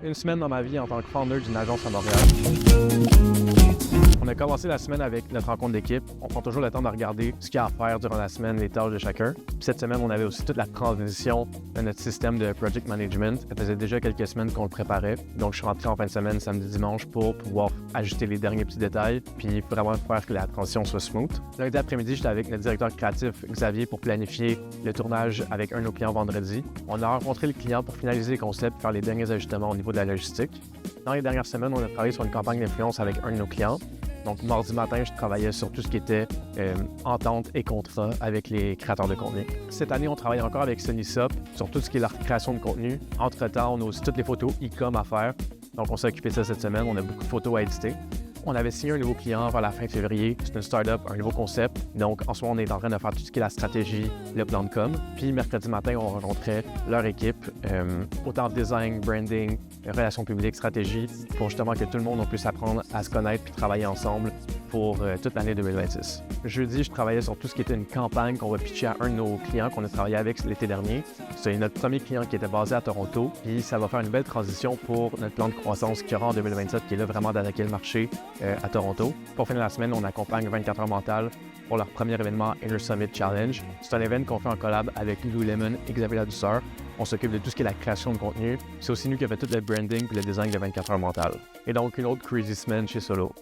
Une semaine dans ma vie en tant que founder d'une agence à Montréal. On a commencé la semaine avec notre rencontre d'équipe. On prend toujours le temps de regarder ce qu'il y a à faire durant la semaine, les tâches de chacun. Puis cette semaine, on avait aussi toute la transition de notre système de project management. Ça faisait déjà quelques semaines qu'on le préparait. Donc, je suis rentré en fin de semaine, samedi, dimanche, pour pouvoir ajuster les derniers petits détails puis vraiment faire que la transition soit smooth. Lundi après-midi, j'étais avec notre directeur créatif, Xavier, pour planifier le tournage avec un de nos clients vendredi. On a rencontré le client pour finaliser les concepts et faire les derniers ajustements au niveau de la logistique. Dans les dernières semaines, on a travaillé sur une campagne d'influence avec un de nos clients. Donc, mardi matin, je travaillais sur tout ce qui était entente et contrat avec les créateurs de contenu. Cette année, on travaille encore avec Sunnysop sur tout ce qui est la création de contenu. Entre-temps, on a aussi toutes les photos e-com à faire. Donc, on s'est occupé de ça cette semaine. On a beaucoup de photos à éditer. On avait signé un nouveau client vers la fin février. C'est une start-up, un nouveau concept. Donc, en ce moment, on est en train de faire tout ce qui est la stratégie, le plan de com. Puis, mercredi matin, on rencontrait leur équipe, autant design, branding, relations publiques, stratégie, pour justement que tout le monde puisse apprendre à se connaître puis travailler ensemble pour toute l'année 2026. Jeudi, je travaillais sur tout ce qui était une campagne qu'on va pitcher à un de nos clients qu'on a travaillé avec l'été dernier. C'est notre premier client qui était basé à Toronto. Puis, ça va faire une belle transition pour notre plan de croissance qu'il y aura en 2027, qui est là vraiment d'attaquer le marché à Toronto. Pour finir la semaine, on accompagne 24 heures mentales pour leur premier événement Inner Summit Challenge. C'est un événement qu'on fait en collab avec Lululemon et Xavier Ladouceur. On s'occupe de tout ce qui est la création de contenu. C'est aussi nous qui avons fait tout le branding et le design de 24 heures mentales. Et donc, une autre crazy semaine chez Solo.